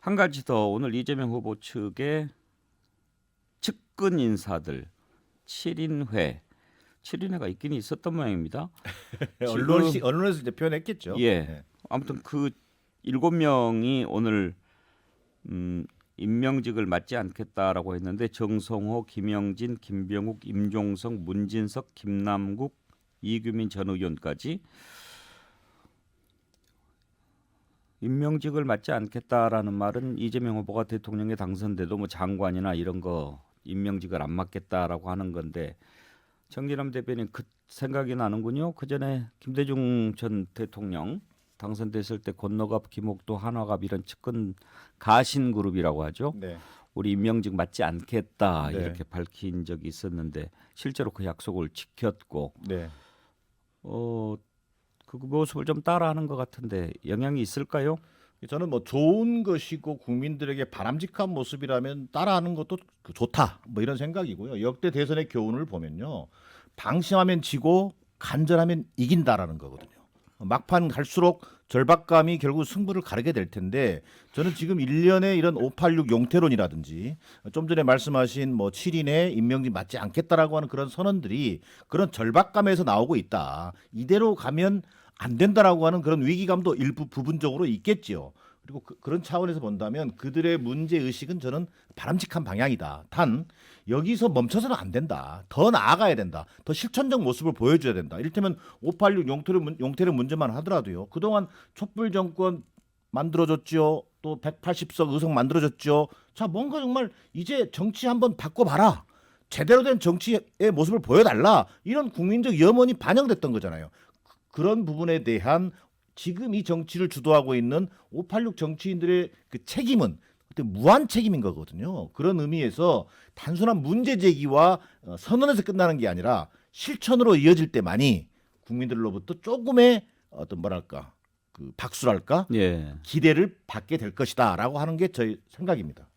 한 가지 더 오늘 이재명 후보 측의 측근 인사들 7인회가 있긴 있었던 모양입니다. 지금 언론에서 이제 표현했겠죠. 예. 네. 아무튼 그 7명이 오늘 임명직을 맡지 않겠다라고 했는데 정성호, 김영진, 김병욱, 임종석, 문진석, 김남국, 이규민 전 의원까지 임명직을 맡지 않겠다라는 말은 이재명 후보가 대통령에 당선돼도 뭐 장관이나 이런 거 임명직을 안 맡겠다라고 하는 건데 정기남 대변인 그 생각이 나는군요. 그 전에 김대중 전 대통령 당선됐을 때 건너갑, 김옥도, 한화갑 이런 측근 가신 그룹이라고 하죠. 네. 우리 임명직 맡지 않겠다 네. 이렇게 밝힌 적이 있었는데 실제로 그 약속을 지켰고 네. 그 모습을 좀 따라하는 것 같은데 영향이 있을까요? 저는 뭐 좋은 것이고 국민들에게 바람직한 모습이라면 따라하는 것도 좋다. 뭐 이런 생각이고요. 역대 대선의 교훈을 보면요. 방심하면 지고 간절하면 이긴다라는 거거든요. 막판 갈수록 절박감이 결국 승부를 가르게 될 텐데 저는 지금 일련의 이런 586 용태론이라든지 좀 전에 말씀하신 뭐 7인의 임명직 맞지 않겠다라고 하는 그런 선언들이 그런 절박감에서 나오고 있다. 이대로 가면 안 된다라고 하는 그런 위기감도 일부 부분적으로 있겠지요. 그리고 그런 차원에서 본다면 그들의 문제 의식은 저는 바람직한 방향이다. 단 여기서 멈춰서는 안 된다. 더 나아가야 된다. 더 실천적 모습을 보여줘야 된다. 이를테면 586 용태론 문제만 하더라도요. 그동안 촛불 정권 만들어줬죠. 또 180석 의석 만들어줬죠. 자, 뭔가 정말 이제 정치 한번 바꿔봐라. 제대로 된 정치의 모습을 보여달라. 이런 국민적 염원이 반영됐던 거잖아요. 그런 부분에 대한 지금 이 정치를 주도하고 있는 586 정치인들의 그 책임은 어떤 무한 책임인 거거든요. 그런 의미에서 단순한 문제 제기와 선언에서 끝나는 게 아니라 실천으로 이어질 때만이 국민들로부터 조금의 어떤 뭐랄까 그 박수랄까 예. 기대를 받게 될 것이다라고 하는 게 저희 생각입니다.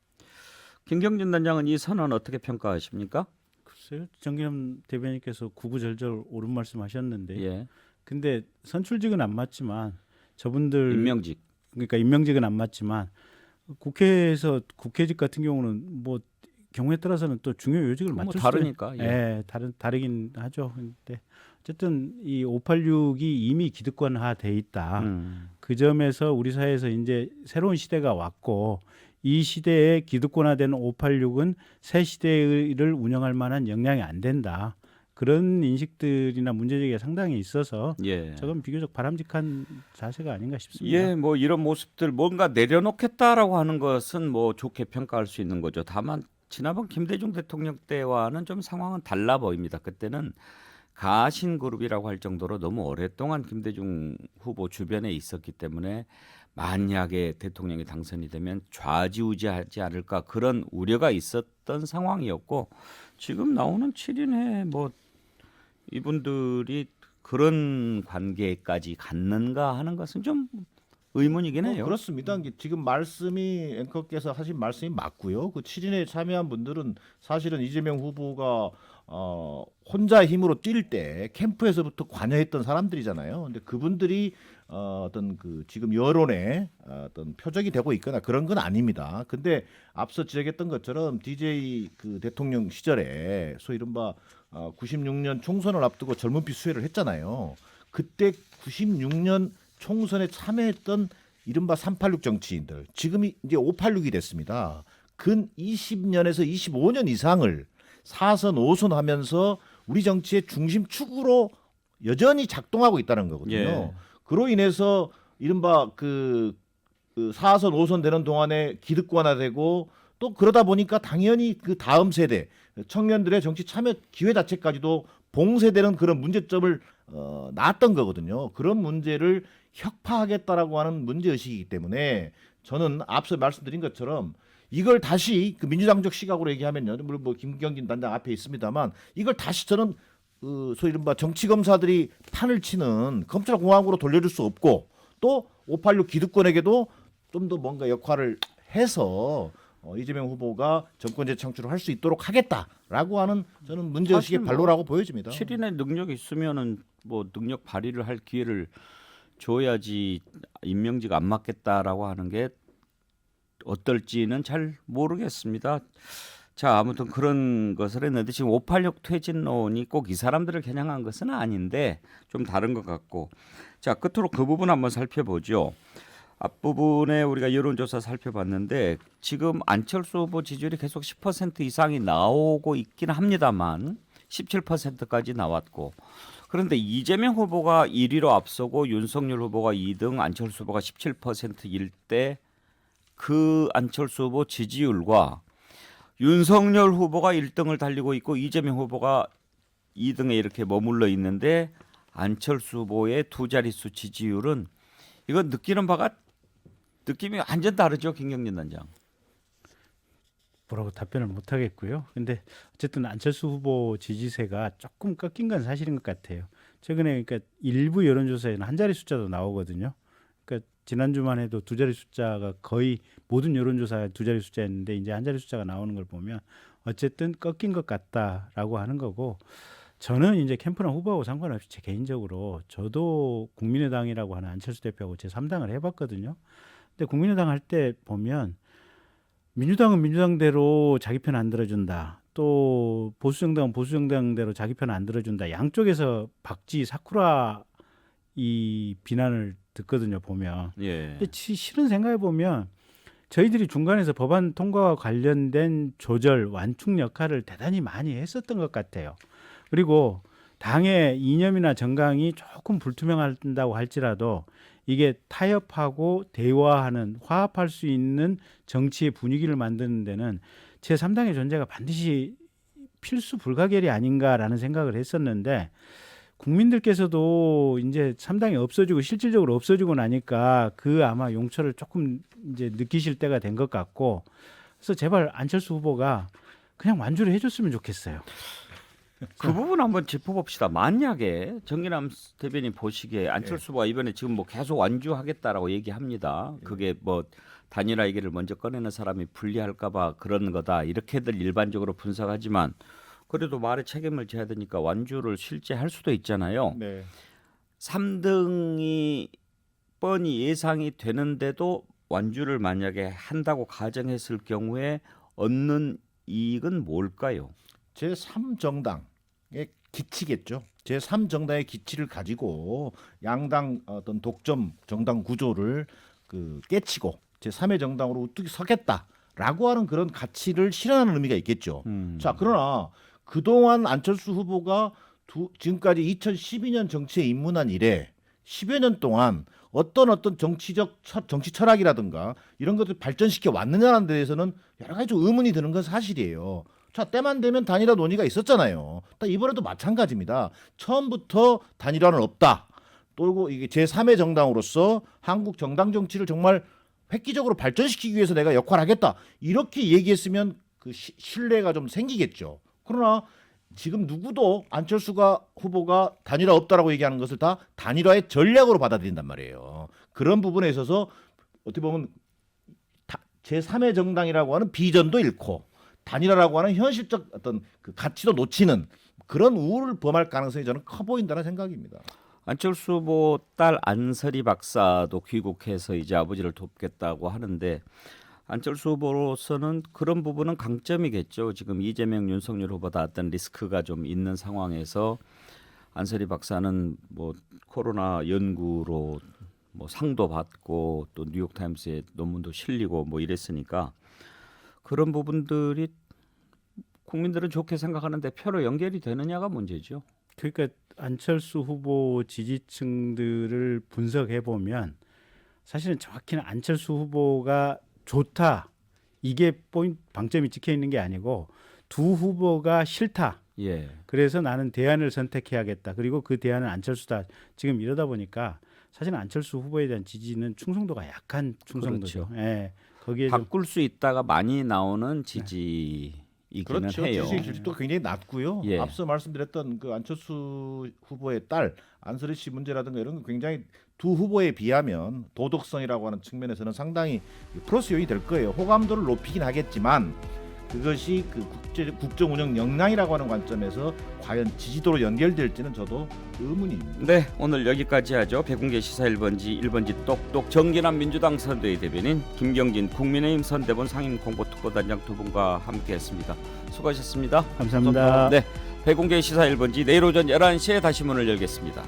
김경진 단장은 이 선언 어떻게 평가하십니까? 글쎄요, 정기남 대변인께서 구구절절 옳은 말씀하셨는데, 예. 근데 선출직은 안 맞지만 저분들 임명직. 그러니까 임명직은 안 맞지만 국회에서 국회직 같은 경우는 뭐 경우에 따라서는 또 중요 요직을 뭐 맡을 다르니까, 수도, 예. 예, 다르긴 하죠. 근데 어쨌든 이 586이 이미 기득권화돼 있다. 그 점에서 우리 사회에서 이제 새로운 시대가 왔고 이 시대에 기득권화된 586은 새 시대를 운영할 만한 역량이 안 된다. 그런 인식들이나 문제제기가 상당히 있어서 예. 저건 비교적 바람직한 자세가 아닌가 싶습니다. 예, 뭐 이런 모습들 뭔가 내려놓겠다라고 하는 것은 뭐 좋게 평가할 수 있는 거죠. 다만 지난번 김대중 대통령 때와는 좀 상황은 달라 보입니다. 그때는 가신 그룹이라고 할 정도로 너무 오랫동안 김대중 후보 주변에 있었기 때문에 만약에 대통령이 당선이 되면 좌지우지하지 않을까 그런 우려가 있었던 상황이었고 지금 나오는 7인회 뭐 이분들이 그런 관계까지 갖는가 하는 것은 좀 의문이긴 해요. 그렇습니다. 지금 말씀이 앵커께서 하신 말씀이 맞고요. 그 7인에 참여한 분들은 사실은 이재명 후보가 혼자 힘으로 뛸 때 캠프에서부터 관여했던 사람들이잖아요. 근데 그분들이 어떤 그 지금 여론의 어떤 표적이 되고 있거나 그런 건 아닙니다. 근데 앞서 지적했던 것처럼 DJ 그 대통령 시절에 소위 이른바 96년 총선을 앞두고 젊은 피 수혜를 했잖아요. 그때 96년 총선에 참여했던 이른바 386 정치인들 지금이 이제 586이 됐습니다. 근 20년에서 25년 이상을 4선 5선 하면서 우리 정치의 중심축으로 여전히 작동하고 있다는 거거든요. 예. 그로 인해서 이른바 그 4선 5선 되는 동안에 기득권화되고 또 그러다 보니까 당연히 그 다음 세대 청년들의 정치 참여 기회 자체까지도 봉쇄되는 그런 문제점을 낳았던 거거든요. 그런 문제를 혁파하겠다라고 하는 문제의식이기 때문에 저는 앞서 말씀드린 것처럼 이걸 다시 그 민주당적 시각으로 얘기하면요. 물론 뭐 김경진 단장 앞에 있습니다만 이걸 다시 저는 소위 이른바 정치 검사들이 판을 치는 검찰공화국으로 돌려줄 수 없고 또 586 기득권에게도 좀 더 뭔가 역할을 해서 이재명 후보가 정권 재창출을 할 수 있도록 하겠다라고 하는 저는 문제의식의 사실 뭐 발로라고 보여집니다. 7인의 능력이 있으면은 뭐 능력 발휘를 할 기회를 줘야지 임명직 안 맡겠다라고 하는 게 어떨지는 잘 모르겠습니다. 자, 아무튼 그런 것을 했는데 지금 586 퇴진론이 꼭 이 사람들을 겨냥한 것은 아닌데 좀 다른 것 같고, 자, 끝으로 그 부분 한번 살펴보죠. 앞부분에 우리가 여론조사 살펴봤는데 지금 안철수 후보 지지율이 계속 10% 이상이 나오고 있긴 합니다만 17%까지 나왔고, 그런데 이재명 후보가 1위로 앞서고 윤석열 후보가 2등, 안철수 후보가 17%일 때 그 안철수 후보 지지율과 윤석열 후보가 1등을 달리고 있고 이재명 후보가 2등에 이렇게 머물러 있는데 안철수 후보의 두 자릿수 지지율은 이건 느낌이 완전 다르죠, 김경진 단장. 뭐라고 답변을 못 하겠고요. 근데 어쨌든 안철수 후보 지지세가 조금 꺾인 건 사실인 것 같아요. 최근에 그러니까 일부 여론조사에는 한 자리 숫자도 나오거든요. 그러니까 지난주만 해도 두 자리 숫자가 거의 모든 여론조사에 두 자리 숫자였는데 이제 한 자리 숫자가 나오는 걸 보면 어쨌든 꺾인 것 같다라고 하는 거고, 저는 이제 캠프나 후보하고 상관없이 제 개인적으로 저도 국민의당이라고 하는 안철수 대표하고 제 3당을 해봤거든요. 근데 국민의당 할 때 보면 민주당은 민주당대로 자기 편 안 들어준다. 또 보수정당은 보수정당대로 자기 편 안 들어준다. 양쪽에서 박쥐 사쿠라 이 비난을 듣거든요, 보면. 예. 근데 실은 생각해 보면 저희들이 중간에서 법안 통과와 관련된 조절, 완충 역할을 대단히 많이 했었던 것 같아요. 그리고 당의 이념이나 정강이 조금 불투명한다고 할지라도 이게 타협하고 대화하는, 화합할 수 있는 정치의 분위기를 만드는 데는 제3당의 존재가 반드시 필수 불가결이 아닌가라는 생각을 했었는데, 국민들께서도 이제 3당이 없어지고 실질적으로 없어지고 나니까 그 아마 용처를 조금 이제 느끼실 때가 된 것 같고, 그래서 제발 안철수 후보가 그냥 완주를 해줬으면 좋겠어요. 그 부분 한번 짚어봅시다. 만약에 정기남 대변인 보시기에 안철수 후보가 이번에 지금 뭐 계속 완주하겠다라고 얘기합니다. 그게 뭐 단일화 얘기를 먼저 꺼내는 사람이 불리할까봐 그런 거다, 이렇게들 일반적으로 분석하지만 그래도 말에 책임을 져야 되니까 완주를 실제 할 수도 있잖아요. 네. 3등이 뻔히 예상이 되는데도 완주를 만약에 한다고 가정했을 경우에 얻는 이익은 뭘까요? 제3정당의 기치겠죠. 제3정당의 기치를 가지고 양당 어떤 독점 정당 구조를 깨치고 제3의 정당으로 우뚝 서겠다라고 하는 그런 가치를 실현하는 의미가 있겠죠. 자, 그러나 그동안 안철수 후보가 지금까지 2012년 정치에 입문한 이래 10여 년 동안 어떤 정치적 정치 철학이라든가 이런 것을 발전시켜 왔느냐는 데에서는 여러 가지 좀 의문이 드는 건 사실이에요. 자, 때만 되면 단일화 논의가 있었잖아요. 이번에도 마찬가지입니다. 처음부터 단일화는 없다. 또 이게 제3의 정당으로서 한국 정당 정치를 정말 획기적으로 발전시키기 위해서 내가 역할하겠다. 이렇게 얘기했으면 그 신뢰가 좀 생기겠죠. 그러나 지금 누구도 안철수 후보가 단일화 없다라고 얘기하는 것을 다 단일화의 전략으로 받아들인단 말이에요. 그런 부분에 있어서 어떻게 보면 제3의 정당이라고 하는 비전도 잃고 단일화라고 하는 현실적 어떤 그 가치도 놓치는 그런 우울을 범할 가능성이 저는 커 보인다는 생각입니다. 안철수 후보 딸 안설이 박사도 귀국해서 이제 아버지를 돕겠다고 하는데 안철수 후보로서는 그런 부분은 강점이겠죠. 지금 이재명, 윤석열 후보다 어떤 리스크가 좀 있는 상황에서 안설이 박사는 뭐 코로나 연구로 뭐 상도 받고 또 뉴욕타임스에 논문도 실리고 뭐 이랬으니까 그런 부분들이 국민들은 좋게 생각하는데 표로 연결이 되느냐가 문제죠. 그러니까 안철수 후보 지지층들을 분석해 보면 사실은 정확히는 안철수 후보가 좋다, 이게 포인트 방점이 찍혀 있는 게 아니고 두 후보가 싫다. 예. 그래서 나는 대안을 선택해야겠다. 그리고 그 대안은 안철수다. 지금 이러다 보니까 사실은 안철수 후보에 대한 지지는 충성도가 약한 충성도죠. 그렇죠. 예. 거기에 좀 바꿀 수 있다가 많이 나오는 지지이기는 그렇죠. 해요. 지지율도 굉장히 낮고요. 예. 앞서 말씀드렸던 그 안철수 후보의 딸 안설희 씨 문제라든가 이런 건 굉장히 두 후보에 비하면 도덕성이라고 하는 측면에서는 상당히 플러스 요인이 될 거예요. 호감도를 높이긴 하겠지만 그것이 그 국정 운영 역량이라고 하는 관점에서 과연 지지도로 연결될지는 저도 의문입니다. 네, 오늘 여기까지 하죠. 백운계 시사 1번지 1번지 똑똑 정기남 민주당 선대위 대변인 김경진 국민의힘 선대본 상임 공보특보단장 두 분과 함께했습니다. 수고하셨습니다. 감사합니다. 네, 백운계 시사 1번지 내일 오전 11시에 다시 문을 열겠습니다.